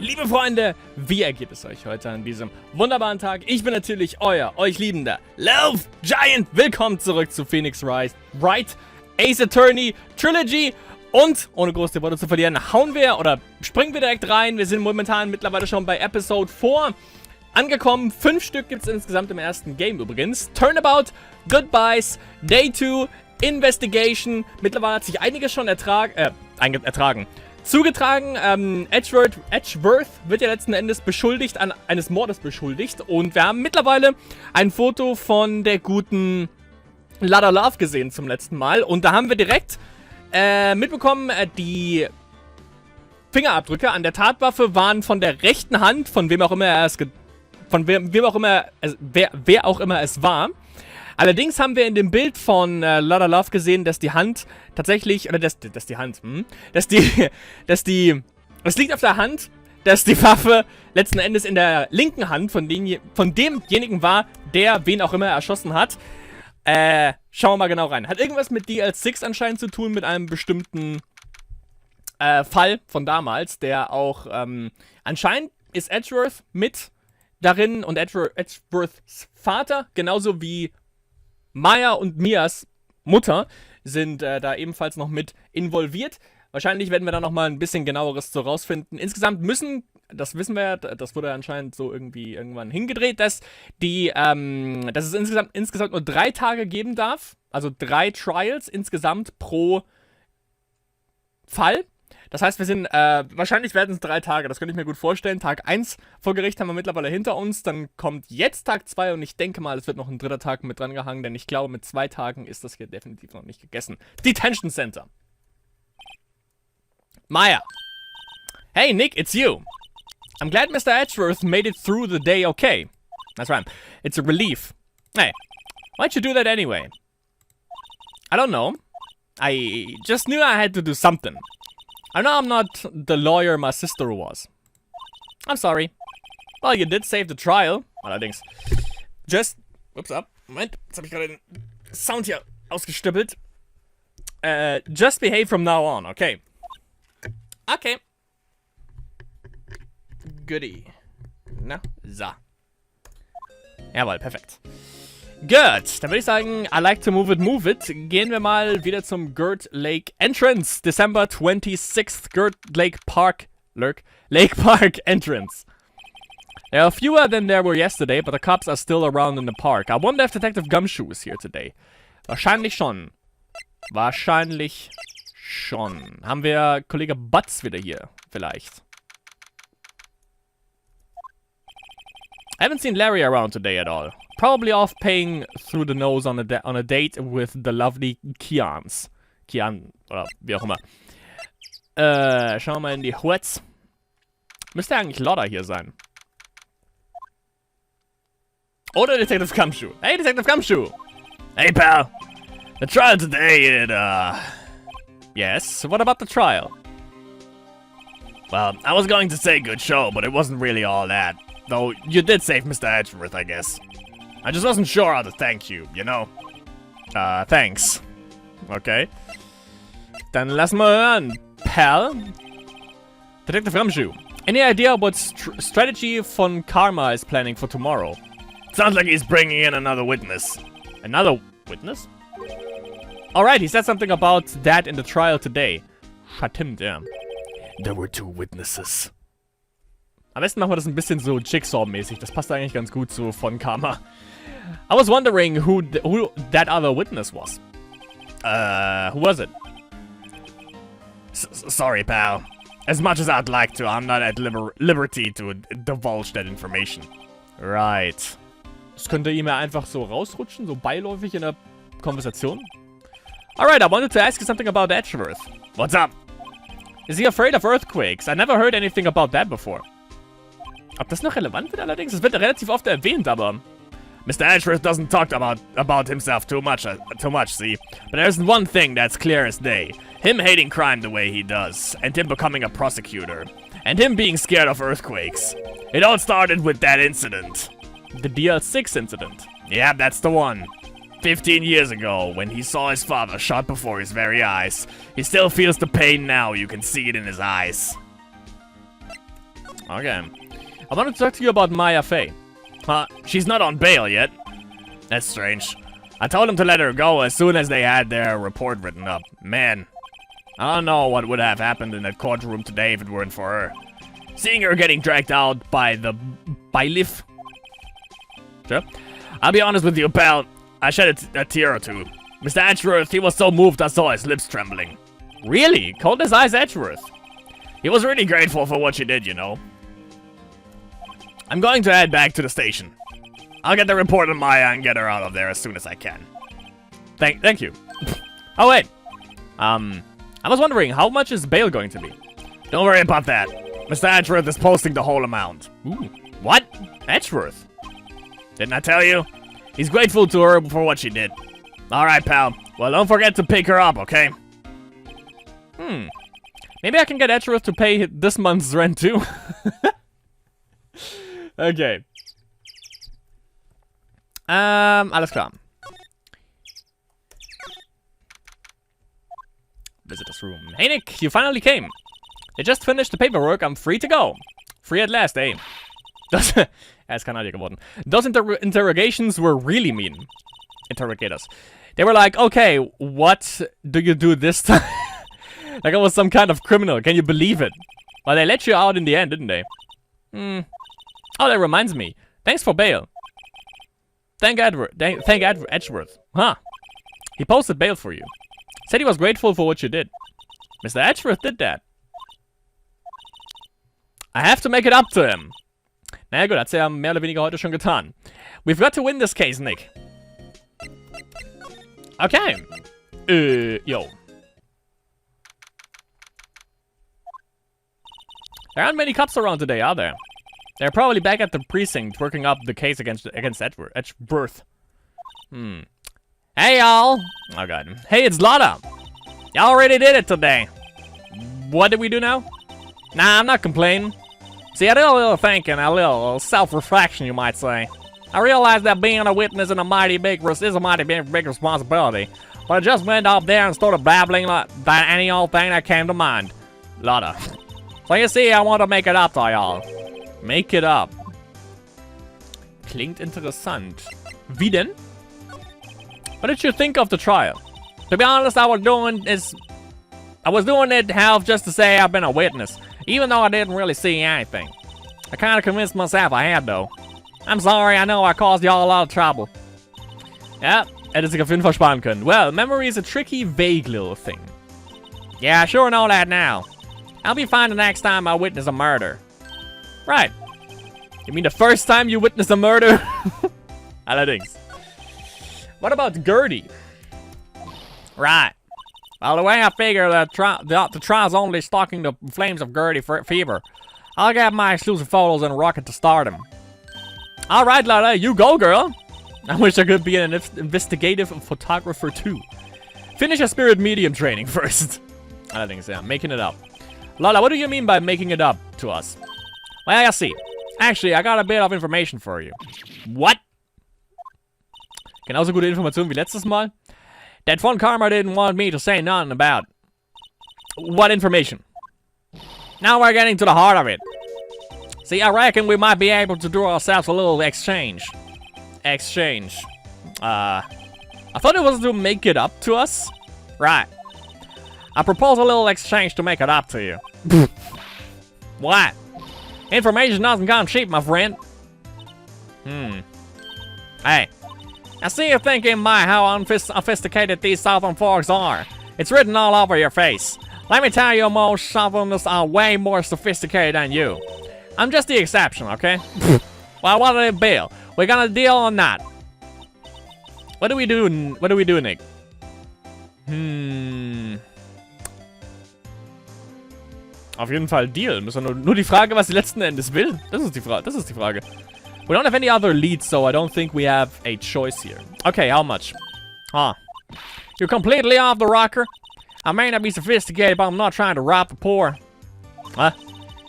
Liebe Freunde, wie ergeht es euch heute an diesem wunderbaren Tag? Ich bin natürlich euch liebender Love Giant. Willkommen zurück zu Phoenix Wright, Ace Attorney Trilogy. Und, ohne große Worte zu verlieren, springen wir direkt rein. Wir sind momentan mittlerweile schon bei Episode 4 angekommen. 5 Stück gibt es insgesamt im ersten Game übrigens. Turnabout, Goodbyes, Day 2, Investigation. Mittlerweile hat sich einiges schon zugetragen. Edgeworth wird ja letzten Endes eines Mordes beschuldigt. Und wir haben mittlerweile ein Foto von der guten Lada Love gesehen zum letzten Mal. Und da haben wir direkt mitbekommen, die Fingerabdrücke an der Tatwaffe waren von der rechten Hand, von wem auch immer wer auch immer es war. Allerdings haben wir in dem Bild von Lada Love gesehen, dass die Hand tatsächlich, es liegt auf der Hand, dass die Waffe letzten Endes in der linken Hand von demjenigen war, der wen auch immer erschossen hat. Schauen wir mal genau rein. Hat irgendwas mit DL6 anscheinend zu tun, mit einem bestimmten Fall von damals, der auch, anscheinend ist Edgeworth mit darin und Edgeworths Vater, genauso wie Maya und Mias Mutter sind da ebenfalls noch mit involviert. Wahrscheinlich werden wir da nochmal ein bisschen genaueres zu rausfinden. Insgesamt das wissen wir ja, das wurde anscheinend so irgendwann hingedreht, dass es insgesamt nur 3 Tage geben darf. Also 3 Trials insgesamt pro Fall. Das heißt, wahrscheinlich werden es 3 Tage, das könnte ich mir gut vorstellen. Tag 1 vor Gericht haben wir mittlerweile hinter uns, dann kommt jetzt Tag 2 und ich denke mal, es wird noch ein 3. Tag mit dran gehangen, denn ich glaube, mit 2 Tagen ist das hier definitiv noch nicht gegessen. Detention Center. Maya. Hey, Nick, it's you. I'm glad Mr. Edgeworth made it through the day okay. That's right. It's a relief. Hey, why'd you do that anyway? I don't know. I just knew I had to do something. I know I'm not the lawyer my sister was. I'm sorry. Well, you did save the trial. Allerdings. Moment, jetzt habe ich gerade den Sound hier ausgestüppelt. Just behave from now on, okay. Okay. Goodie. Na, so. Jawohl, perfekt. Gut, dann würde ich sagen, I like to move it. Gehen wir mal wieder zum Gert Lake Entrance. December 26th, Gert Lake Park Entrance. There are fewer than there were yesterday, but the cops are still around in the park. I wonder if Detective Gumshoe is here today. Wahrscheinlich schon. Haben wir Kollege Butts wieder hier, vielleicht. I haven't seen Larry around today at all. Probably off paying through the nose on a date with the lovely Kian, oder wie auch immer. Schauen wir mal in die Hoods. Müsste eigentlich Lodder hier sein. Oder Detective Gumshoe. Hey, Detective Gumshoe! Hey, pal! The trial today, Yes, what about the trial? Well, I was going to say good show, but it wasn't really all that. Though, you did save Mr. Edgeworth, I guess. I just wasn't sure how to thank you, you know? Thanks. Okay. Dann lass mal hören, pal. Detective Gumshoe. Any idea what strategy von Karma is planning for tomorrow? Sounds like he's bringing in another witness. Another witness? Alright, he said something about that in the trial today. Stimmt, ja. There were 2 witnesses. Am besten machen wir das ein bisschen so Jigsaw-mäßig. Das passt eigentlich ganz gut zu von Karma. I was wondering who that other witness was. Who was it? Sorry, pal. As much as I'd like to, I'm not at liberty to divulge that information. Right. Das könnte ihm ja einfach so rausrutschen, so beiläufig in der Konversation. Alright, I wanted to ask you something about Edgeworth. What's up? Is he afraid of earthquakes? I never heard anything about that before. Ob das noch relevant wird allerdings? Es wird relativ oft erwähnt, aber... Mr. Edgeworth doesn't talk about himself too much, see? But there's one thing that's clear as day. Him hating crime the way he does. And him becoming a prosecutor. And him being scared of earthquakes. It all started with that incident. The DL6 incident. Yeah, that's the one. 15 years ago, when he saw his father shot before his very eyes. He still feels the pain now, you can see it in his eyes. Okay. I wanted to talk to you about Maya Fey. Huh? She's not on bail yet. That's strange. I told them to let her go as soon as they had their report written up. Man, I don't know what would have happened in that courtroom today if it weren't for her. Seeing her getting dragged out by the bailiff. Sure. I'll be honest with you, pal. I shed a tear or two. Mr. Edgeworth, he was so moved I saw his lips trembling. Really? Cold as ice Edgeworth? He was really grateful for what you did, you know. I'm going to head back to the station. I'll get the report on Maya and get her out of there as soon as I can. Thank you. Oh, wait. I was wondering, how much is bail going to be? Don't worry about that. Mr. Edgeworth is posting the whole amount. Ooh. What? Edgeworth? Didn't I tell you? He's grateful to her for what she did. Alright, pal. Well, don't forget to pick her up, okay? Maybe I can get Edgeworth to pay this month's rent, too. Okay. Alles klar. Visitor's room. Hey, Nick, you finally came. I just finished the paperwork. I'm free to go. Free at last, eh? Er ist Kanadier geworden. Those interrogations were really mean. Interrogators. They were like, okay, what do you do this time? Like I was some kind of criminal. Can you believe it? Well, they let you out in the end, didn't they? Oh, that reminds me. Thanks for bail. Thank Edgeworth. Huh. He posted bail for you. Said he was grateful for what you did. Mr. Edgeworth did that. I have to make it up to him. Na gut, hat's ja mehr oder weniger heute schon getan. We've got to win this case, Nick. Okay. Yo. There aren't many cops around today, are there? They're probably back at the precinct working up the case against Edgeworth. Hey, y'all. Oh, God. Hey, it's Lotta. Y'all already did it today. What did we do now? Nah, I'm not complaining. See, I did a little thinking, a little self-reflection, you might say. I realized that being a witness in a mighty big responsibility. But I just went up there and started babbling like that any old thing that came to mind. Lotta. So you see, I want to make it up to y'all. Make it up. Klingt interessant. Wie denn? What did you think of the trial? To be honest, I was doing it half just to say I've been a witness, even though I didn't really see anything. I kind of convinced myself I had, though. I'm sorry, I know I caused y'all a lot of trouble. Ja, hätte sich auf jeden Fall sparen können. Well, memory is a tricky, vague little thing. Yeah, I sure know that now. I'll be fine the next time I witness a murder. Right. You mean the first time you witness a murder? Allerdings. What about Gertie? Right. Well, the way I figure the trial's only stalking the flames of Gertie fever, I'll get my exclusive photos and rocket to stardom. Alright, Lotta, you go, girl. I wish I could be an investigative photographer, too. Finish your spirit medium training first. Allerdings, yeah, making it up. Lotta, what do you mean by making it up to us? Well, I see. Actually, I got a bit of information for you. What? Genauso gute Information wie letztes Mal? That von Karma didn't want me to say nothing about. What information? Now we're getting to the heart of it. See, I reckon we might be able to do ourselves a little exchange. I thought it was to make it up to us? Right. I propose a little exchange to make it up to you. What? Information doesn't come cheap, my friend. Hey. I see you thinking, how unsophisticated these Southern folks are. It's written all over your face. Let me tell you, most Southerners are way more sophisticated than you. I'm just the exception, okay? Well, what did it bill? We're gonna deal or not? What do we do, Nick? Auf jeden Fall Deal. Müssen wir nur die Frage, was sie letzten Endes will. Das ist die Frage. We don't have any other leads, so I don't think we have a choice here. Okay, how much? Huh. You're completely off the rocker? I may not be sophisticated, but I'm not trying to rob the poor. Huh?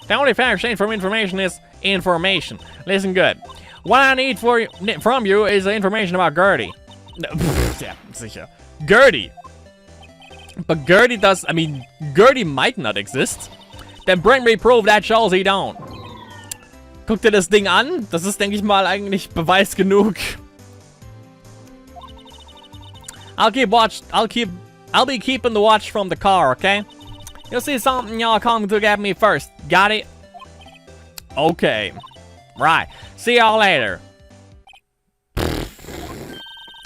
The only fair exchange for information is information. Listen good. What I need from you is information about Gertie. Yeah, sicher. Gertie. But Gertie Gertie might not exist. Then bring me proof that shows he don't. Guck dir das Ding an. Das ist, denke ich mal, eigentlich Beweis genug. I'll be keeping the watch from the car, okay? You'll see something y'all come to get me first. Got it? Okay. Right. See y'all later.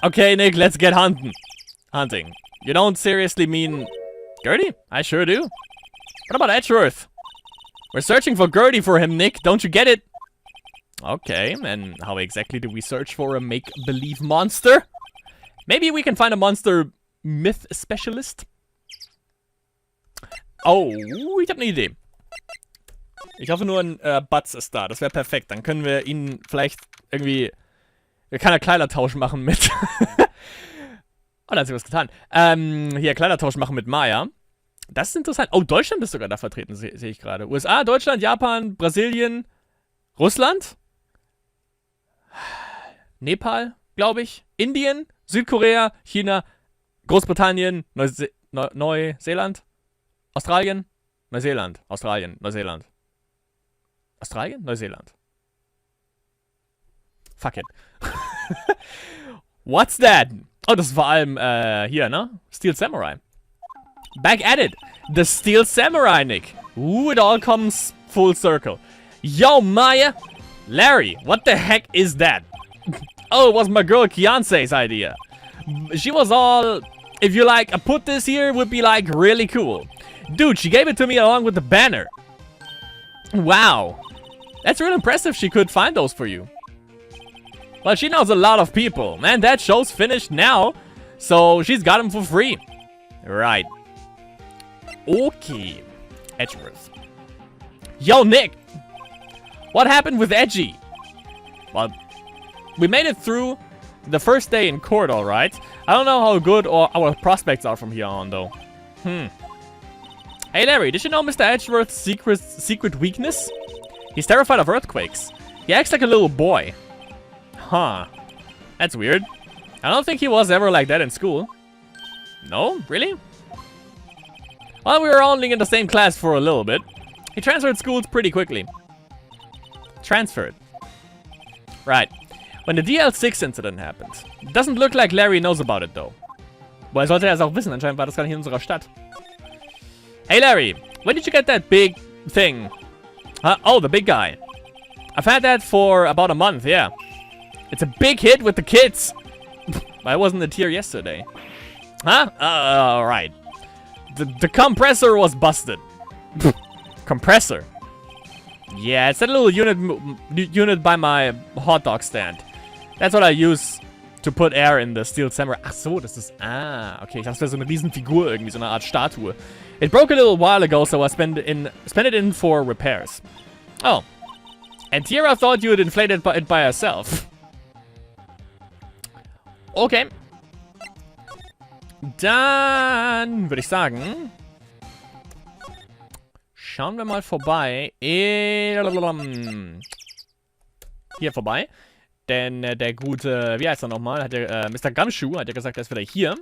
Okay, Nick, let's get hunting. You don't seriously mean Gertie? I sure do. What about Edgeworth? We're searching for Gertie for him, Nick. Don't you get it? Okay, and how exactly do we search for a make-believe monster? Maybe we can find a monster myth specialist? Oh, ich habe eine Idee. Ich hoffe nur, ein Butz ist da. Das wäre perfekt. Dann können wir ihn vielleicht irgendwie... Wir können ja Kleidertausch machen mit... Oh, da hat sie was getan. Hier, Kleidertausch machen mit Maya. Das ist interessant. Oh, Deutschland ist sogar da vertreten, sehe ich gerade. USA, Deutschland, Japan, Brasilien, Russland, Nepal, glaube ich, Indien, Südkorea, China, Großbritannien, Neuseeland, Australien, Neuseeland, Australien, Neuseeland. Australien? Neuseeland. Fuck it. What's that? Oh, das ist vor allem, hier, ne? Steel Samurai. Back at it. The Steel Samurai, Nick. Ooh, it all comes full circle. Yo, Maya. Larry, what the heck is that? Oh, it was my girl Kiance's idea. She was all, if you like, put this here, would be like really cool. Dude, she gave it to me along with the banner. Wow. That's really impressive she could find those for you. Well, she knows a lot of people. Man, that show's finished now. So she's got them for free. Right. Okay. Edgeworth. Yo, Nick. What happened with Edgy? Well, we made it through the first day in court, alright. I don't know how good our prospects are from here on, though. Hey, Larry, did you know Mr. Edgeworth's secret weakness? He's terrified of earthquakes. He acts like a little boy. Huh. That's weird. I don't think he was ever like that in school. No? Really? Well, we were only in the same class for a little bit. He transferred schools pretty quickly. Transferred. Right. When the DL6 incident happened. It doesn't look like Larry knows about it, though. Woher sollte er es auch wissen? Anscheinend war das gar nicht in unserer Stadt. Hey, Larry. When did you get that big thing? Huh? Oh, the big guy. I've had that for about a month, yeah. It's a big hit with the kids. I wasn't a tear yesterday. Huh? Alright. The compressor was busted. Compressor? Yeah, it's that little unit by my hot dog stand. That's what I use to put air in the Steel Samurai. Ach so, das ist... Ah, okay. Ich dachte, das wäre so eine Riesenfigur irgendwie, so eine Art Statue. It broke a little while ago, so I spent it in for repairs. Oh. And Tira thought you had inflated it by herself. Okay. Dann würde ich sagen, schauen wir mal vorbei. Hier vorbei. Denn der gute, wie heißt er nochmal? Mr. Gumshoe hat ja gesagt, er ist wieder hier.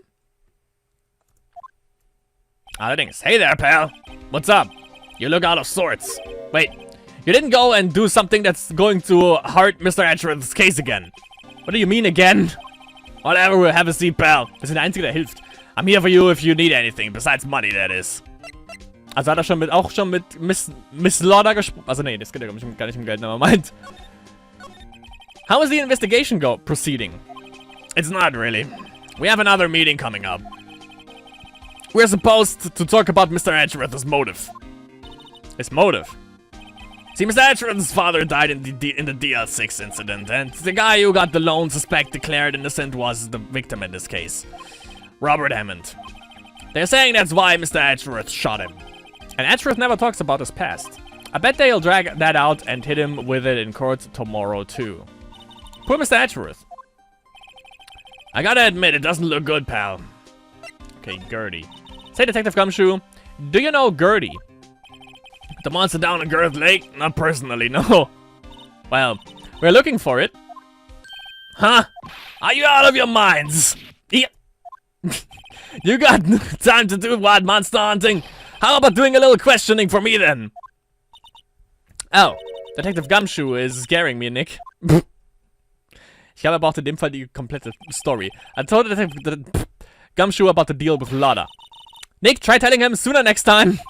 Allerdings, hey there, pal. What's up? You look out of sorts. Wait, you didn't go and do something that's going to hurt Mr. Edgeworth's case again. What do you mean again? Whatever, we'll have a seat, pal. Wir sind der Einzige, der hilft. I'm here for you if you need anything, besides money, that is. Also hat er auch schon mit Miss Lauder gesprochen. Also nee, das geht ja gar nicht um Geld, aber meint. How is the investigation proceeding? It's not really. We have another meeting coming up. We're supposed to talk about Mr. Edgeworth's motive. His motive? See, Mr. Edgeworth's father died in the DL6 incident, and the guy who got the loan suspect declared innocent was the victim in this case. Robert Hammond. They're saying that's why Mr. Edgeworth shot him. And Edgeworth never talks about his past. I bet they'll drag that out and hit him with it in court tomorrow, too. Poor Mr. Edgeworth. I gotta admit, it doesn't look good, pal. Okay, Gertie. Say, Detective Gumshoe, do you know Gertie? The monster down in Girth Lake? Not personally, no. Well, we're looking for it. Huh? Are you out of your minds? Yeah. You got time to do wild monster hunting? How about doing a little questioning for me then? Oh, Detective Gumshoe is scaring me, Nick. Ich habe aber auch in dem Fall die komplette Story. I told Detective Gumshoe about the deal with Lotta. Nick, try telling him sooner next time.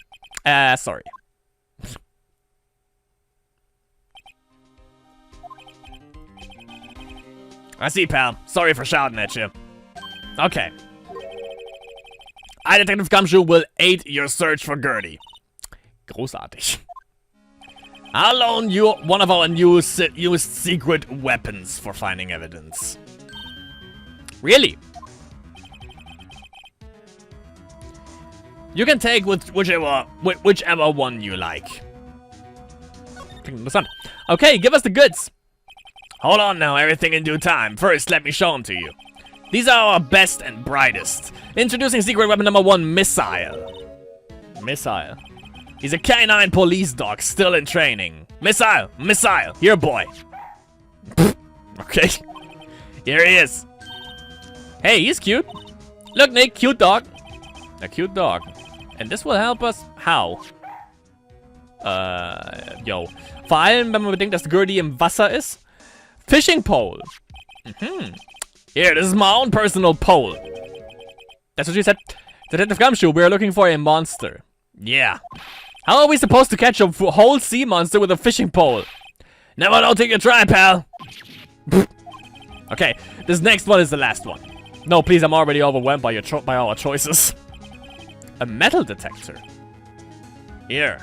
Sorry. I see, pal. Sorry for shouting at you. Okay. I, Detective Gumshoe, will aid your search for Gertie. Großartig. I'll loan you one of our used secret weapons for finding evidence. Really? You can take whichever one you like. Okay, give us the goods. Hold on now, everything in due time. First, let me show them to you. These are our best and brightest. Introducing secret weapon number 1, Missile. Missile. He's a canine police dog, still in training. Missile! Missile! Here, boy. Okay. Here he is. Hey, he's cute. Look, Nick, cute dog. A cute dog. And this will help us. How? Yo. Vor allem, wenn man bedenkt, dass Gertie im Wasser ist. Fishing pole. Here, this is my own personal pole. That's what she said. Detective Gumshoe, we are looking for a monster. Yeah. How are we supposed to catch a whole sea monster with a fishing pole? Never know till you try, pal. Okay, this next one is the last one. No, please, I'm already overwhelmed by our choices. A metal detector. Here.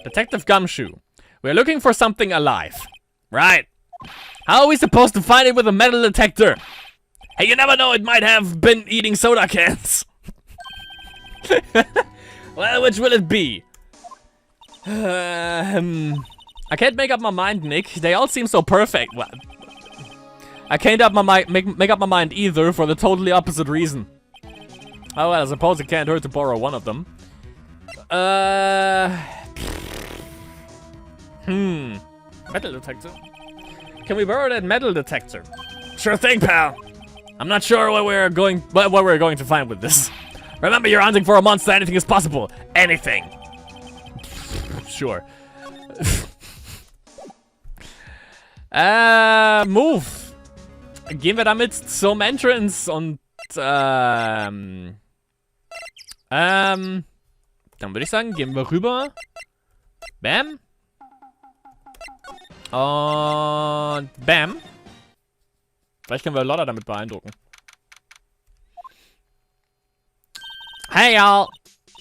Detective Gumshoe. We're looking for something alive. Right. How are we supposed to find it with a metal detector? Hey, you never know, it might have been eating soda cans. Well, which will it be? I can't make up my mind, Nick. They all seem so perfect. Well, I can't make up my mind either for the totally opposite reason. Oh, well, I suppose it can't hurt to borrow one of them. Metal detector. Can we borrow that metal detector? Sure thing, pal. I'm not sure what we're going to find with this. Remember, you're hunting for a monster. Anything is possible. Anything. Sure. Move. Gehen wir damit zum Entrance und dann würde ich sagen, gehen wir rüber. Bam. Und bam. Vielleicht können wir Lotta damit beeindrucken. Hey, y'all.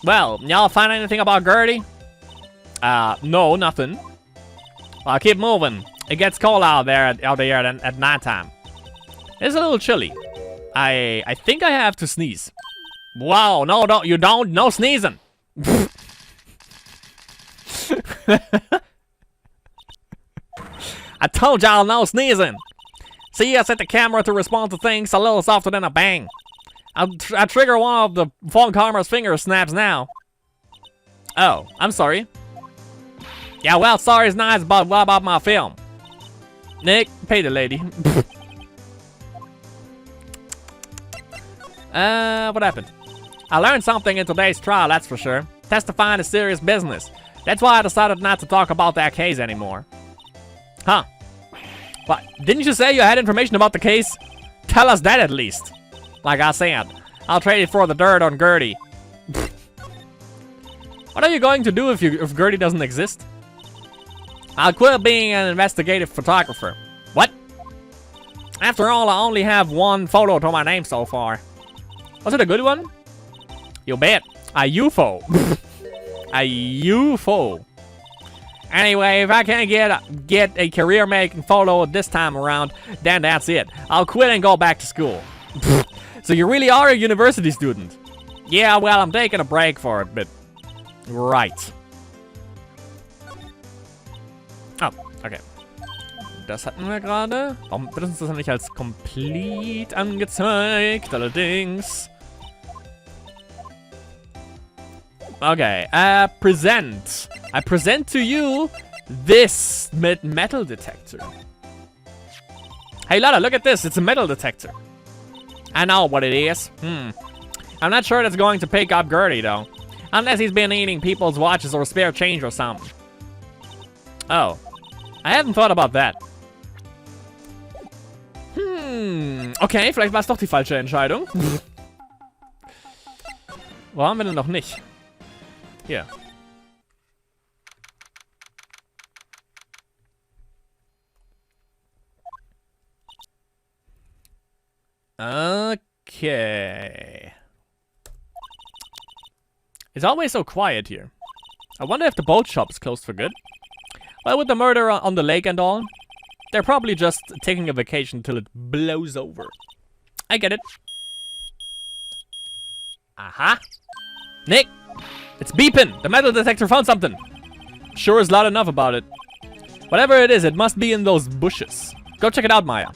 Well, y'all find anything about Gertie? No, nothing. Well, keep moving. It gets cold out there at nighttime. It's a little chilly. I think I have to sneeze. Wow, no, no sneezing. I told y'all no sneezing. See, I set the camera to respond to things a little softer than a bang. I trigger one of the phone camera's finger snaps now. Oh, I'm sorry. Yeah, well, sorry is nice, but what about my film? Nick, pay the lady. What happened? I learned something in today's trial, that's for sure. Testifying is serious business. That's why I decided not to talk about that case anymore. Huh. But didn't you say you had information about the case? Tell us that at least. Like I said, I'll trade it for the dirt on Gertie. What are you going to do if Gertie doesn't exist? I'll quit being an investigative photographer. What? After all, I only have one photo to my name so far. Was it a good one? You bet. A UFO. A UFO. Anyway, if I can't get a career-making photo this time around, then that's it. I'll quit and go back to school. So you really are a university student? Yeah, well, I'm taking a break for it, but... Right. Oh, okay. Das hatten wir gerade. Warum wird uns das nicht als complete angezeigt? Allerdings. Okay, present. I present to you this metal detector. Hey Lotta, look at this. It's a metal detector. I know what it is. I'm not sure that's going to pick up Gertie, though. Unless he's been eating people's watches or spare change or something. Oh. I haven't thought about that. Okay, vielleicht war es doch die falsche Entscheidung. Wo haben wir denn noch nicht? Hier. Okay. It's always so quiet here. I wonder if the boat shop is closed for good. Well, with the murder on the lake and all, they're probably just taking a vacation till it blows over. I get it. Aha. Nick! It's beeping! The metal detector found something! Sure is loud enough about it. Whatever it is, it must be in those bushes. Go check it out, Maya.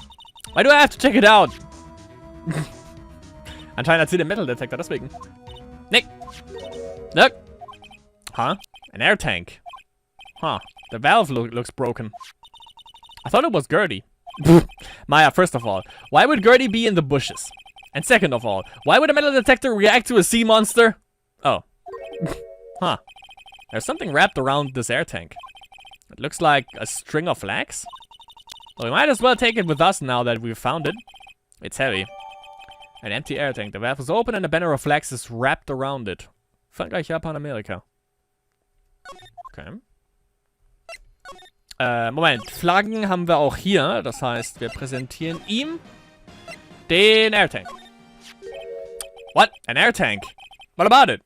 Why do I have to check it out? Anscheinend hat sie den Metal Detector, deswegen. Nick! Look! Huh? An air tank. Huh. The valve looks broken. I thought it was Gertie. Maya, first of all, why would Gertie be in the bushes? And second of all, why would a metal detector react to a sea monster? Oh. Huh. There's something wrapped around this air tank. It looks like a string of flags. Well, we might as well take it with us now that we've found it. It's heavy. An empty air tank. The valve is open and a banner of flags is wrapped around it. Frankreich, Japan, Amerika. Okay. Moment. Flaggen haben wir auch hier. Das heißt, wir präsentieren ihm den Air Tank. What? An air tank? What about it?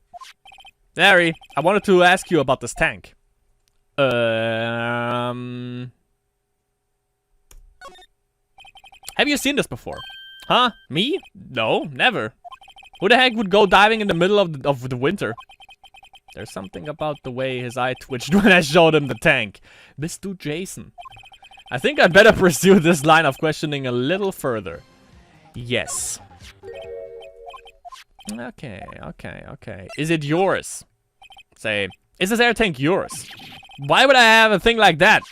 Larry, I wanted to ask you about this tank. Have you seen this before? Huh? Me? No, never. Who the heck would go diving in the middle of the winter? There's something about the way his eye twitched when I showed him the tank. Bist du Jason? I think I'd better pursue this line of questioning a little further. Yes. Okay. Is it yours? Say, is this air tank yours? Why would I have a thing like that?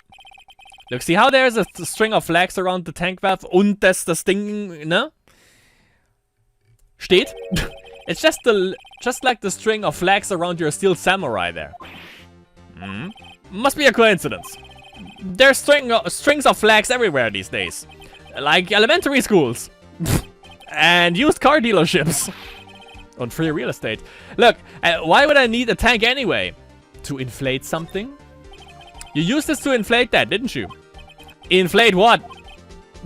Look, see how there's a string of flags around the tank valve und das Ding, ne? Steht? It's just like the string of flags around your steel samurai there. Must be a coincidence. There's strings of flags everywhere these days. Like elementary schools. And used car dealerships. On free real estate. Look, why would I need a tank anyway? To inflate something? You used this to inflate that, didn't you? Inflate what?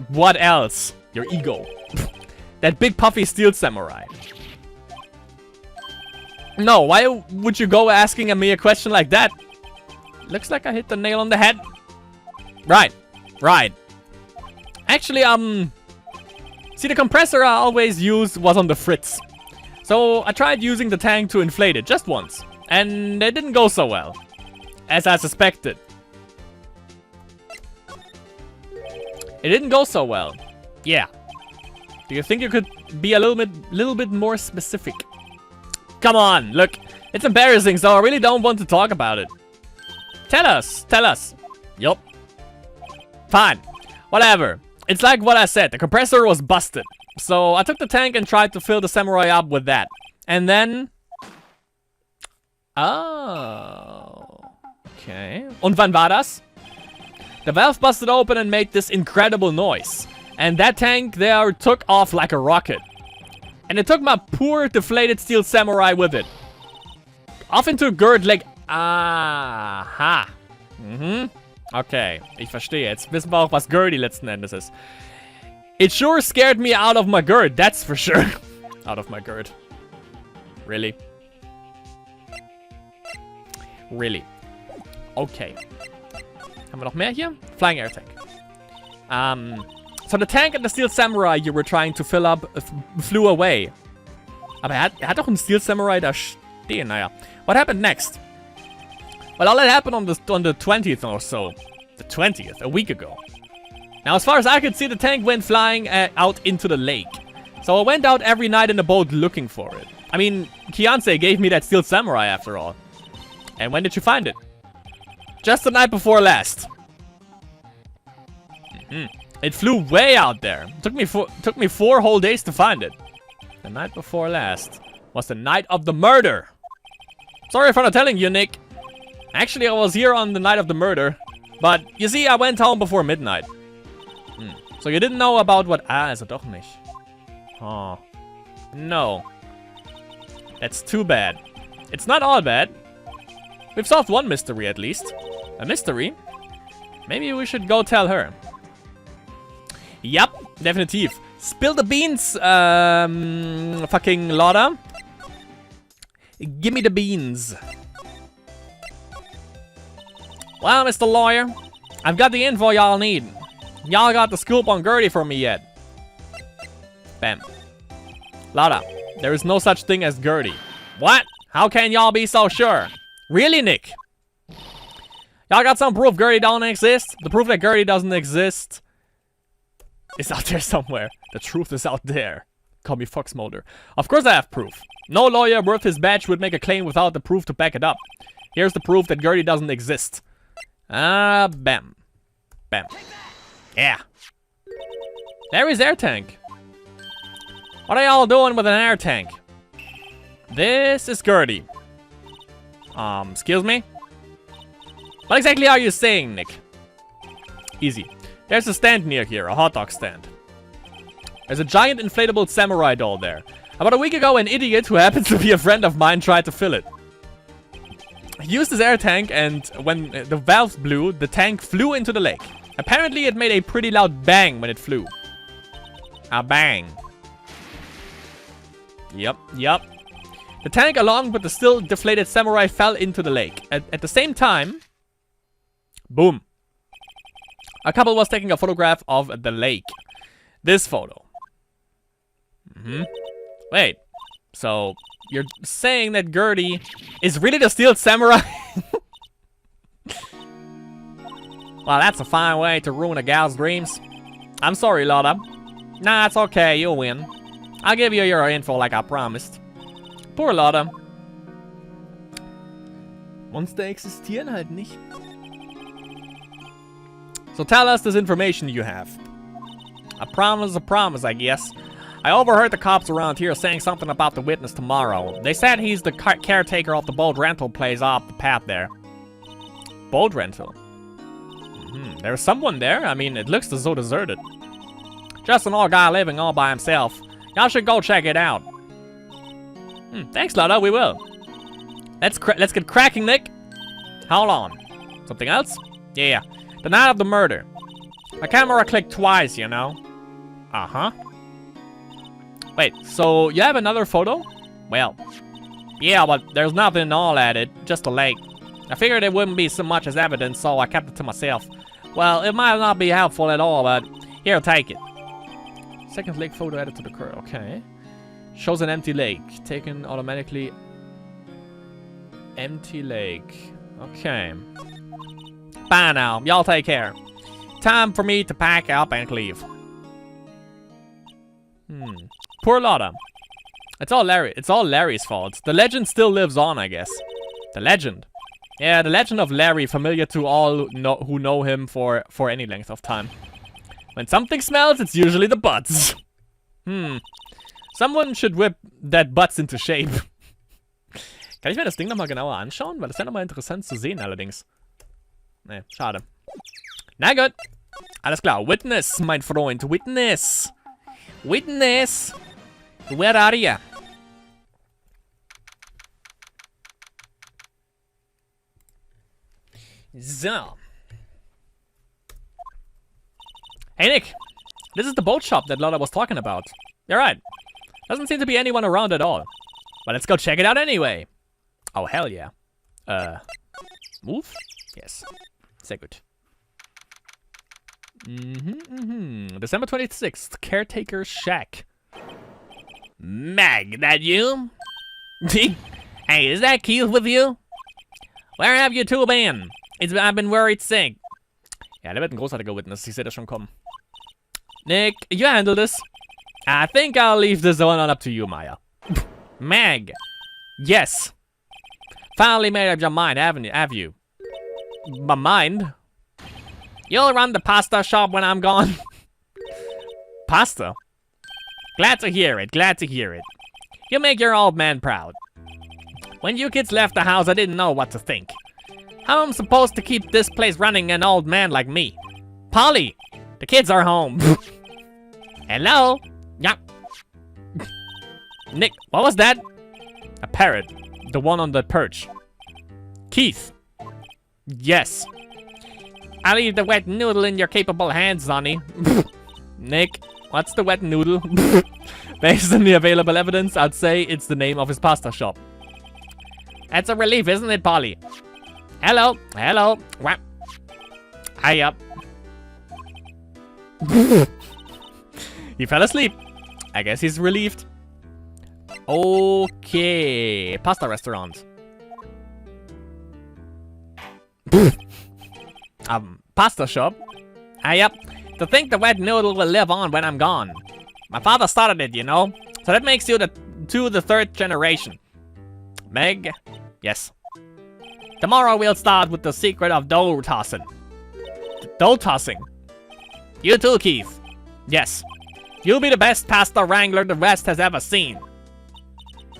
What else? Your ego. That big puffy steel samurai. No, why would you go asking me a question like that? Looks like I hit the nail on the head. Right. Actually, see, the compressor I always used was on the fritz. So I tried using the tank to inflate it just once. And it didn't go so well. As I suspected. It didn't go so well. Yeah. Do you think you could be a little bit more specific? Come on, look. It's embarrassing, so I really don't want to talk about it. Tell us. Yup. Fine. Whatever. It's like what I said. The compressor was busted. So I took the tank and tried to fill the samurai up with that. And then... Oh. Okay. Und wann war das? The valve busted open and made this incredible noise. And that tank there took off like a rocket. And it took my poor deflated steel samurai with it. Off into Gerd like... Aha. Okay, ich verstehe. Jetzt wissen wir auch, was Gertie letzten Endes ist. It sure scared me out of my Gerd, that's for sure. Out of my Gerd. Really? Really? Okay. Haben wir noch mehr hier? Flying air tank. So the tank and the steel samurai you were trying to fill up flew away. Aber er hat doch einen Steel Samurai da stehen, naja. What happened next? Well, all that happened on the 20th or so. The 20th, a week ago. Now, as far as I could see, the tank went flying out into the lake. So I went out every night in the boat looking for it. I mean, Kianse gave me that Steel Samurai after all. And when did you find it? Just the night before last. It flew way out there. Took me 4 whole days to find it. The night before last was the night of the murder. Sorry for not telling you, Nick. Actually, I was here on the night of the murder. But, you see, I went home before midnight. So you didn't know about what... Ah, also doch nicht. Oh. No. That's too bad. It's not all bad. We've solved one mystery at least. A mystery? Maybe we should go tell her. Yup, definitiv. Spill the beans, fucking Lauda. Give me the beans. Well, Mr. Lawyer, I've got the info y'all need. Y'all got the scoop on Gertie for me yet? Bam. Lauda, there is no such thing as Gertie. What? How can y'all be so sure? Really, Nick? Y'all got some proof Gertie don't exist? The proof that Gertie doesn't exist is out there somewhere. The truth is out there. Call me Fox Mulder. Of course I have proof. No lawyer worth his badge would make a claim without the proof to back it up. Here's the proof that Gertie doesn't exist. Bam. Bam. Yeah. Larry's air tank. What are y'all doing with an air tank? This is Gertie. Excuse me? What exactly are you saying, Nick? Easy. There's a stand near here, a hot dog stand. There's a giant inflatable samurai doll there. About a week ago, an idiot who happens to be a friend of mine tried to fill it. He used his air tank, and when the valves blew, the tank flew into the lake. Apparently, it made a pretty loud bang when it flew. A bang. Yep. The tank, along with the still deflated samurai, fell into the lake. At the same time, boom. A couple was taking a photograph of the lake. This photo. Wait. So, you're saying that Gertie is really the steel samurai? Well, that's a fine way to ruin a gal's dreams. I'm sorry, Lotta. Nah, it's okay. You'll win. I'll give you your info like I promised. Poor Lotta. Monster existieren halt nicht. So tell us this information you have. A promise, I guess. I overheard the cops around here saying something about the witness tomorrow. They said he's the caretaker of the boat rental place off the path there. Boat rental? There's someone there? I mean, it looks so deserted. Just an old guy living all by himself. Y'all should go check it out. Thanks, Lotta, we will. Let's get cracking, Nick. Hold on. Something else? Yeah. The night of the murder. My camera clicked twice, you know. Wait, so you have another photo? Well, yeah, but there's nothing all at it, just a lake. I figured it wouldn't be so much as evidence, so I kept it to myself. Well, it might not be helpful at all, but here, take it. Second lake photo added to the curve, okay. Shows an empty lake, taken automatically. Empty lake, okay. Bye now, y'all take care. Time for me to pack up and leave. Poor Lotta. It's all Larry's fault. The legend still lives on, I guess. The legend. Yeah, the legend of Larry, familiar to all who know him for any length of time. When something smells, it's usually the butts. Someone should whip that butts into shape. Kann ich mir das Ding nochmal genauer anschauen? Weil das wäre nochmal interessant zu sehen allerdings. Ne, schade. Na gut. Alles klar. Witness, mein Freund. Witness. Witness. Where are you? So. Hey, Nick. This is the boat shop that Lotta was talking about. You're right. Doesn't seem to be anyone around at all. But let's go check it out anyway. Oh, hell yeah. Move? Yes. Sehr gut. December 26th, Caretaker's Shack. Meg, that you? Hey, is that Keith with you? Where have you two been? I've been worried sick. Ja, der wird ein großartiger Witness. Ich sehe das schon kommen. Nick, you handle this. I think I'll leave this one on up to you, Maya. Meg. Yes. Finally made up your mind, have you? My mind? You'll run the pasta shop when I'm gone. Pasta? Glad to hear it, glad to hear it. You make your old man proud. When you kids left the house, I didn't know what to think. How am I supposed to keep this place running an old man like me? Polly, the kids are home. Hello? Yeah. Nick, what was that? A parrot. The one on the perch. Keith. Yes. I'll leave the wet noodle in your capable hands, Sonny. Nick, what's the wet noodle? Based on the available evidence, I'd say it's the name of his pasta shop. That's a relief, isn't it, Polly? Hello, hello. Whap. Hiya. He fell asleep. I guess he's relieved. Okay, pasta restaurant. Pasta shop. Yep. To think the wet noodle will live on when I'm gone. My father started it, you know. So that makes you the third generation. Meg? Yes. Tomorrow we'll start with the secret of dough tossing. Dough tossing? You too, Keith. Yes. You'll be the best pasta wrangler the West has ever seen.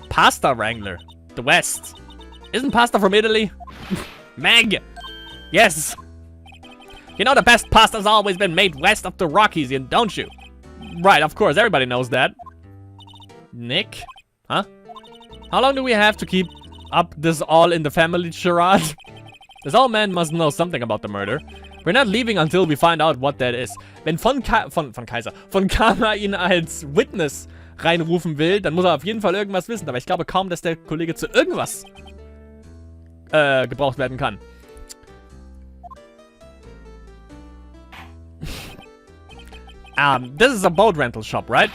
Pasta wrangler? The West? Isn't pasta from Italy? Meg! Yes! You know the best pasta's always been made west of the Rockies, don't you? Right, of course, everybody knows that. Nick? Huh? How long do we have to keep up this all-in-the-family charade? This old man must know something about the murder. We're not leaving until we find out what that is. Wenn von Karma ihn als Witness reinrufen will, dann muss er auf jeden Fall irgendwas wissen. Aber ich glaube kaum, dass der Kollege zu irgendwas gebraucht werden kann. This is a boat rental shop, right?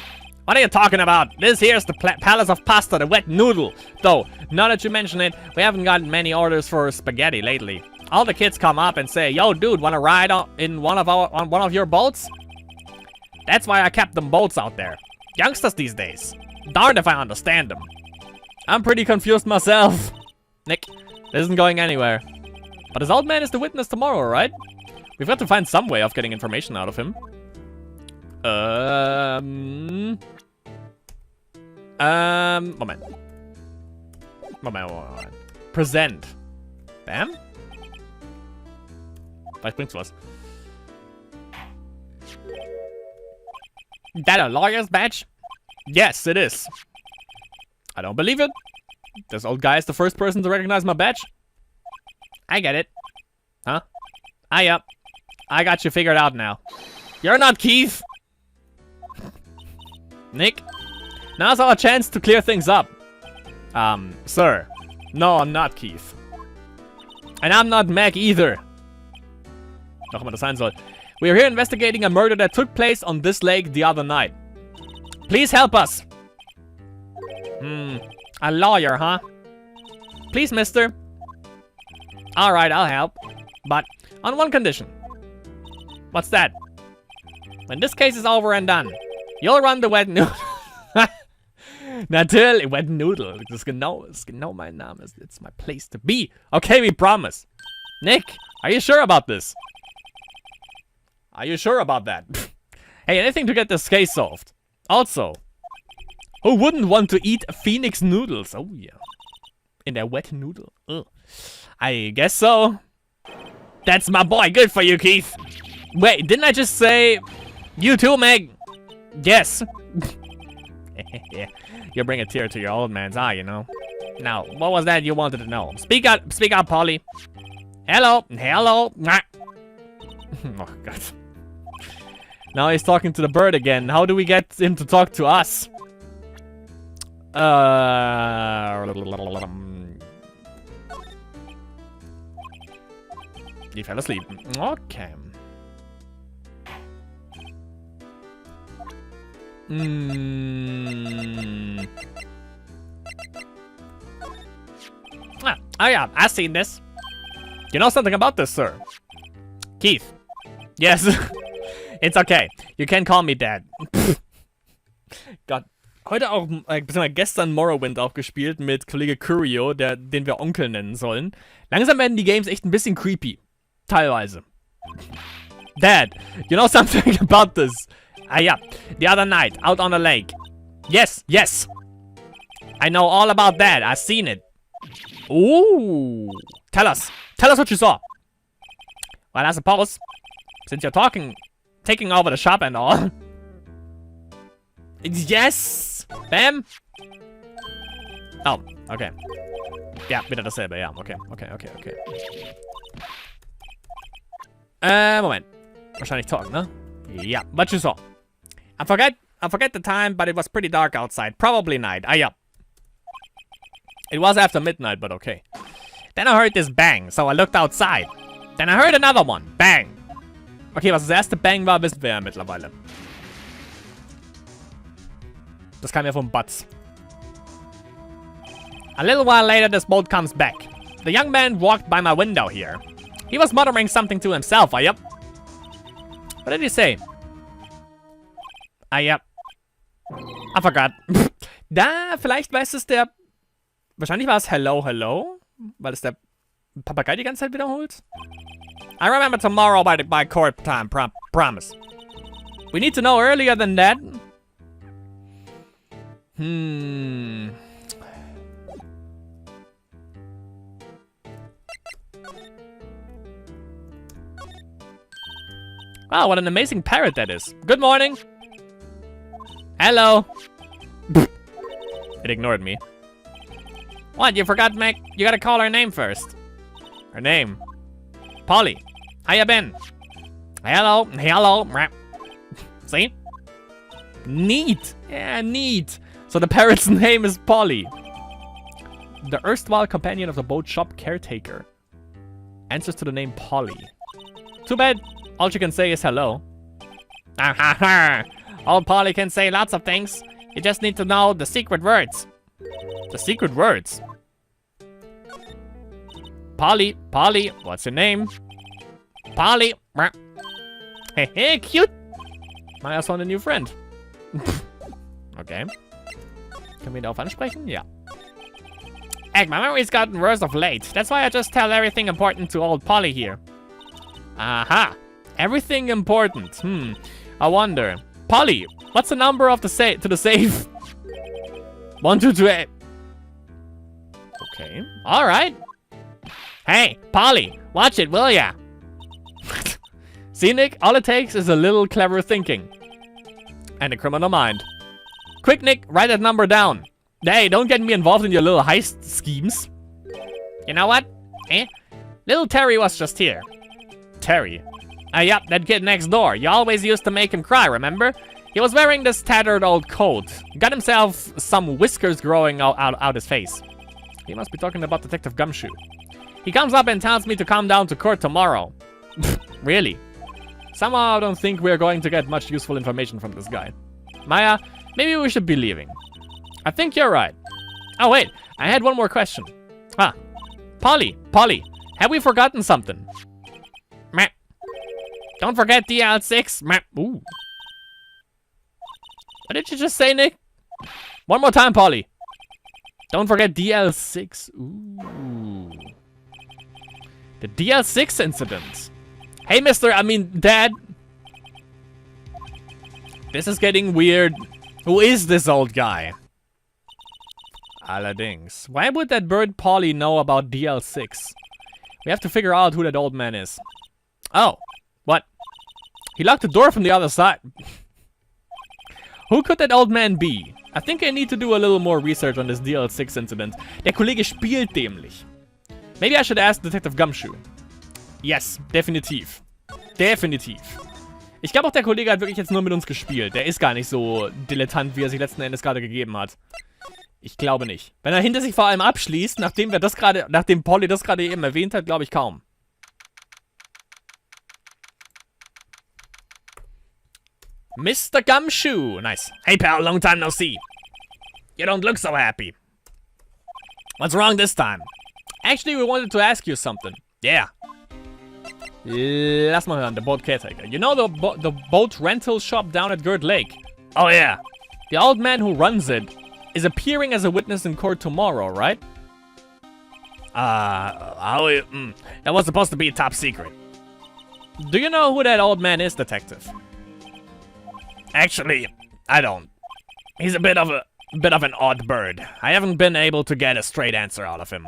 What are you talking about? This here's the Palace of Pasta, the wet noodle. Though, now that you mention it, we haven't gotten many orders for spaghetti lately. All the kids come up and say, "Yo, dude, wanna ride in on one of your boats?" That's why I kept them boats out there. Youngsters these days. Darned if I understand them. I'm pretty confused myself. Nick, this isn't going anywhere. But this old man is the witness tomorrow, right? We've got to find some way of getting information out of him. Moment. Present. Bam? Vielleicht bringt's was. That a lawyer's badge? Yes, it is. I don't believe it. This old guy is the first person to recognize my badge. I get it. Huh? Yep. I got you figured out now. You're not Keith. Nick, now's our chance to clear things up. Sir. No, I'm not Keith. And I'm not Meg either. Doch immer das sein soll. We are here investigating a murder that took place on this lake the other night. Please help us. A lawyer, huh? Please, mister. Alright, I'll help. But on one condition. What's that? When this case is over and done, you'll run the wet noodle. Natürlich, wet noodle. Das ist genau mein Name. It's my place to be. Okay, we promise. Nick, are you sure about this? Are you sure about that? Hey, anything to get this case solved. Also, who wouldn't want to eat Phoenix noodles? Oh yeah. In their wet noodle. Ugh. I guess so. That's my boy. Good for you, Keith. Wait, didn't I just say you too, Meg? Yes. You bring a tear to your old man's eye, you know. Now, what was that you wanted to know? Speak up, Polly. Hello. Oh, God. Now he's talking to the bird again. How do we get him to talk to us? He fell asleep. Okay. Oh yeah, I've seen this. You know something about this, sir? Keith. Yes. It's okay. You can call me Dad. Gott. Heute auch, beziehungsweise gestern Morrowind auch gespielt mit Kollege Curio, den wir Onkel nennen sollen. Langsam werden die Games echt ein bisschen creepy. Teilweise. Dad, you know something about this? Yeah. The other night, out on the lake. Yes. I know all about that. I've seen it. Ooh. Tell us. Tell us what you saw. Well, I suppose, since you're taking over the shop and all. Yes! Bam! Oh, okay. Ja, wieder dasselbe, ja, okay. Moment. Wahrscheinlich talk, ne? Ja, what you saw. I forget the time, but it was pretty dark outside. Probably night. Ah, yeah. It was after midnight, but okay. Then I heard this bang, so I looked outside. Then I heard another one. Bang. Okay, was das erste Bang war, wissen wir ja mittlerweile. Das kam ja vom Butts. A little while later, this boat comes back. The young man walked by my window here. He was muttering something to himself, yep. What did he say? Yep. I forgot. Da, vielleicht weiß es der... Wahrscheinlich war es Hello, Hello. Weil es der Papagei die ganze Zeit wiederholt. I remember tomorrow by court time, promise. We need to know earlier than that. Wow, what an amazing parrot that is. Good morning. Hello. It ignored me. What, you forgot, Mac? You gotta call her name first. Her name. Polly. How you been? Hello. Hello. See? Neat. Yeah, neat. So the parrot's name is Polly. The erstwhile companion of the boat shop caretaker. Answers to the name Polly. Too bad. All she can say is hello. Old Polly can say lots of things. You just need to know the secret words. The secret words? Polly, what's your name? Polly. Hey, cute. Maya found a new friend. Okay. Können wir ihn darauf ansprechen? Ja. Heck, my memory's gotten worse of late. That's why I just tell everything important to old Polly here. Aha. Everything important. I wonder. Polly, what's the number of the safe? 1228. Okay. Alright. Hey, Polly, watch it, will ya? See, Nick? All it takes is a little clever thinking. And a criminal mind. Quick, Nick, write that number down. Hey, don't get me involved in your little heist schemes. You know what? Little Terry was just here. Terry? Yep, that kid next door. You always used to make him cry, remember? He was wearing this tattered old coat. Got himself some whiskers growing out his face. He must be talking about Detective Gumshoe. He comes up and tells me to come down to court tomorrow. Really? Somehow I don't think we're going to get much useful information from this guy. Maya, maybe we should be leaving. I think you're right. Oh wait, I had one more question. Polly, have we forgotten something? Meh. Don't forget DL6. Meh. Ooh. What did you just say, Nick? One more time, Polly. Don't forget DL6. Ooh. The DL6 incident. Hey, Dad. This is getting weird. Who is this old guy? Allerdings. Why would that bird Polly know about DL6? We have to figure out who that old man is. Oh. What? He locked the door from the other side. Who could that old man be? I think I need to do a little more research on this DL6 incident. Der Kollege spielt dämlich. Maybe I should ask Detective Gumshoe. Yes, definitiv. Definitiv. Ich glaube auch, der Kollege hat wirklich jetzt nur mit uns gespielt. Der ist gar nicht so dilettant, wie er sich letzten Endes gerade gegeben hat. Ich glaube nicht. Wenn er hinter sich vor allem abschließt, nachdem Polly das gerade eben erwähnt hat, glaube ich kaum. Mr. Gumshoe. Nice. Hey, pal, long time no see. You don't look so happy. What's wrong this time? Actually, we wanted to ask you something. Yeah. Lass mal hören, the boat caretaker. You know the boat rental shop down at Gerd Lake? Oh, yeah. The old man who runs it is appearing as a witness in court tomorrow, right? That was supposed to be a top secret. Do you know who that old man is, detective? Actually, I don't. He's a bit of a bit of an odd bird. I haven't been able to get a straight answer out of him.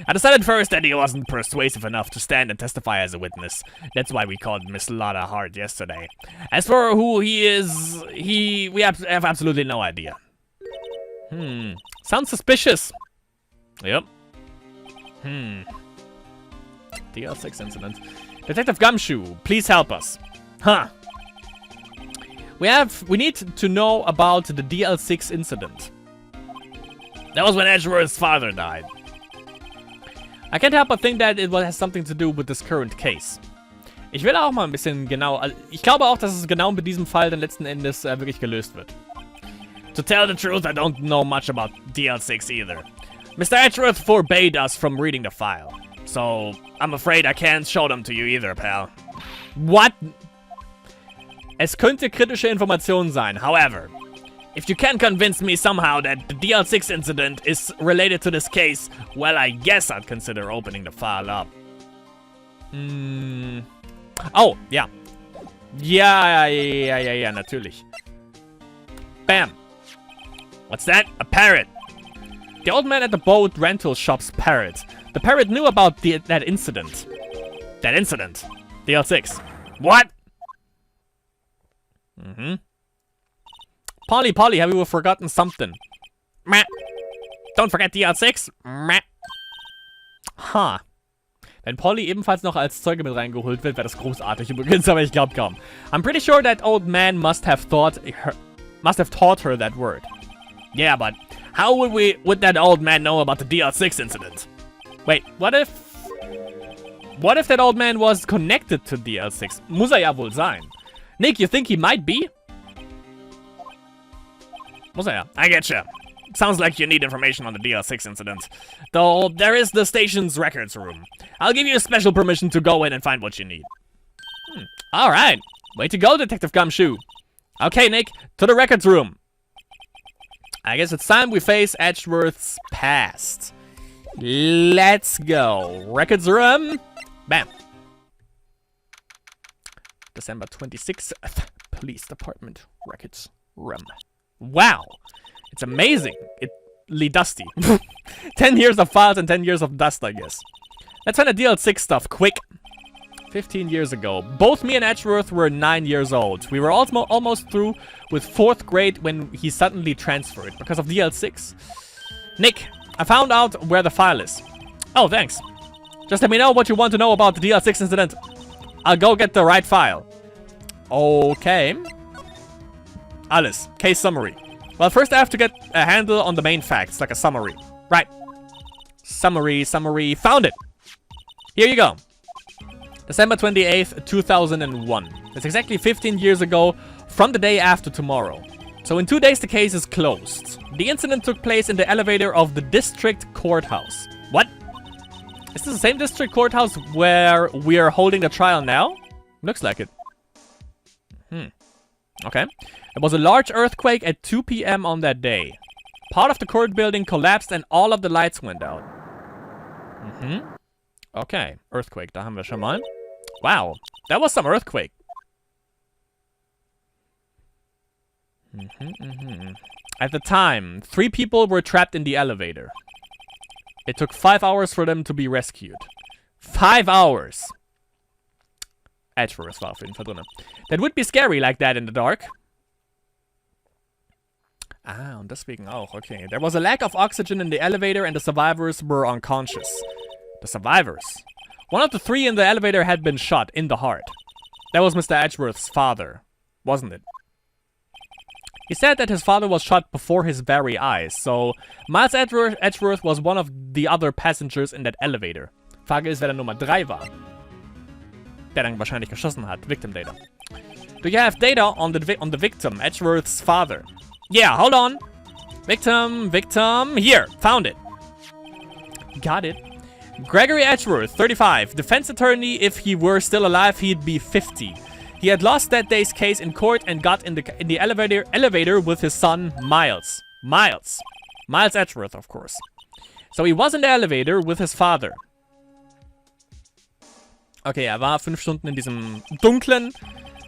I decided first that he wasn't persuasive enough to stand and testify as a witness. That's why we called Miss Lotta Hart yesterday. As for who he is, we have absolutely no idea. Sounds suspicious. Yep. DL6 incident. Detective Gumshoe, please help us. Huh. We need to know about the DL6 incident. That was when Edgeworth's father died. I can't help but think that it has something to do with this current case. Ich will auch mal ein bisschen genau... Ich glaube auch, dass es genau mit diesem Fall dann letzten Endes wirklich gelöst wird. To tell the truth, I don't know much about DL6 either. Mr. Edgeworth forbade us from reading the file. So, I'm afraid I can't show them to you either, pal. What? Es könnte kritische Information sein, however. If you can convince me somehow that the DL6 incident is related to this case, well, I guess I'd consider opening the file up. Oh, ja. Ja, natürlich. Bam. What's that? A parrot. The old man at the boat rental shop's parrot. The parrot knew about that incident. That incident? DL6. What? Polly, have you forgotten something? Meh. Don't forget DL6. Meh. Ha. Wenn Polly ebenfalls noch als Zeuge mit reingeholt wird, wäre das großartig übrigens, aber ich glaube kaum. I'm pretty sure that old man must have taught her that word. Yeah, but how would that old man know about the DL6 incident? Wait, what if that old man was connected to DL6? Muss er ja wohl sein. Nick, you think he might be? Muss er ja. I getcha. Sounds like you need information on the DL6 incident. Though, there is the station's records room. I'll give you a special permission to go in and find what you need. Alright. Way to go, Detective Gumshoe. Okay, Nick, to the records room. I guess it's time we face Edgeworth's past. Let's go. Records room. Bam. December 26th. Police Department. Records room. Wow. It's amazing. It's dusty. 10 years of files and 10 years of dust, I guess. Let's find the DL6 stuff, quick. 15 years ago. Both me and Edgeworth were 9 years old. We were almost through with 4th grade when he suddenly transferred because of DL6. Nick, I found out where the file is. Oh, thanks. Just let me know what you want to know about the DL6 incident. I'll go get the right file. Okay. Alles. Case summary. Well, first I have to get a handle on the main facts, like a summary. Right. Summary. Found it. Here you go. December 28th, 2001. That's exactly 15 years ago from the day after tomorrow. So in 2 days the case is closed. The incident took place in the elevator of the district courthouse. What? Is this the same district courthouse where we are holding the trial now? Looks like it. Okay. There was a large earthquake at 2 p.m. on that day. Part of the court building collapsed and all of the lights went out. Okay. Earthquake, da haben wir schon mal. Wow. That was some earthquake. At the time, 3 people were trapped in the elevator. It took 5 hours for them to be rescued. 5 hours! Edgeworth war auf jeden Fall drin. That would be scary like that in the dark. Ah, und deswegen auch, okay. There was a lack of oxygen in the elevator and the survivors were unconscious. The survivors? One of the 3 in the elevator had been shot in the heart. That was Mr. Edgeworth's father, wasn't it? He said that his father was shot before his very eyes, so Miles Edgeworth was one of the other passengers in that elevator. Frage ist, wer der Nummer 3 war. Der dann wahrscheinlich geschossen hat. Victim data. Do you have data on the victim, Edgeworth's father? Yeah, hold on. Victim. Here, found it. Got it. Gregory Edgeworth, 35. Defense attorney. If he were still alive, he'd be 50. He had lost that day's case in court and got in the elevator with his son, Miles. Miles Edgeworth, of course. So he was in the elevator with his father. Okay, er war 5 Stunden in diesem dunklen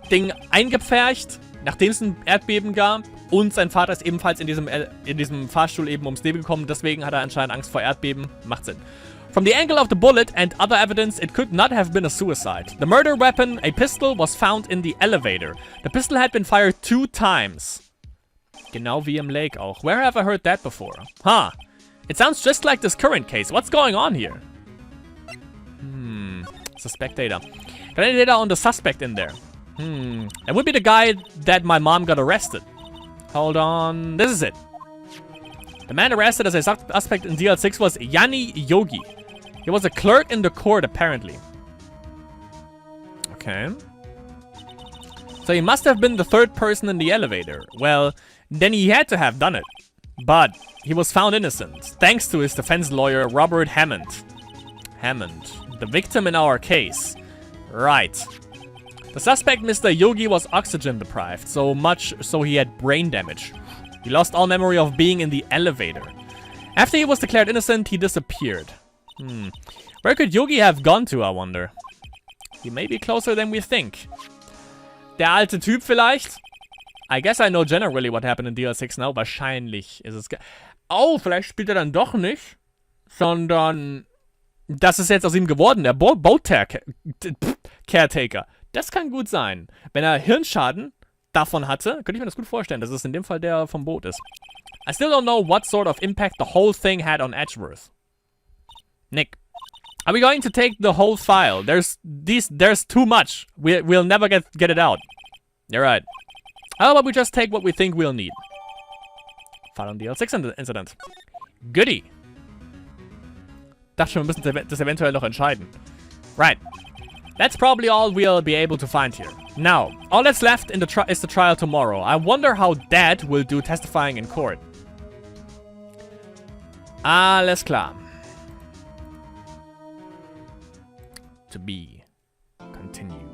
Ding eingepfercht. nachdem es ein Erdbeben gab und sein Vater ist ebenfalls in diesem Fahrstuhl eben ums Leben gekommen. Deswegen hat er anscheinend Angst vor Erdbeben. Macht Sinn. From the angle of the bullet and other evidence, it could not have been a suicide. The murder weapon, a pistol, was found in the elevator. The pistol had been fired 2 times. Genau wie im Lake auch. Where have I heard that before? Huh. It sounds just like this current case. What's going on here? Suspect data. Got any data on the suspect in there? It would be the guy that my mom got arrested. Hold on. This is it. The man arrested as a suspect in DL6 was Yanni Yogi. He was a clerk in the court, apparently. Okay. So he must have been the 3rd person in the elevator. Well, then he had to have done it. But he was found innocent, thanks to his defense lawyer, Robert Hammond. Hammond, the victim in our case. Right. The suspect, Mr. Yogi, was oxygen deprived, so much so he had brain damage. He lost all memory of being in the elevator. After he was declared innocent, he disappeared. Where could Yogi have gone to, I wonder? He may be closer than we think. Der alte Typ vielleicht? I guess I know generally what happened in DL6 now. Wahrscheinlich ist es... Oh, vielleicht spielt er dann doch nicht. Sondern... Das ist jetzt aus ihm geworden, der Boat-Caretaker. Das kann gut sein. Wenn er Hirnschaden davon hatte, könnte ich mir das gut vorstellen, dass es in dem Fall der vom Boot ist. I still don't know what sort of impact the whole thing had on Edgeworth. Nick, are we going to take the whole file? There's too much. We'll never get it out. You're right. How about we just take what we think we'll need? File on DL6 incident. Goodie. Dachte schon, wir müssen das eventuell noch entscheiden. Right. That's probably all we'll be able to find here. Now, all that's left in is the trial tomorrow. I wonder how Dad will do testifying in court. Alles klar. To be continued.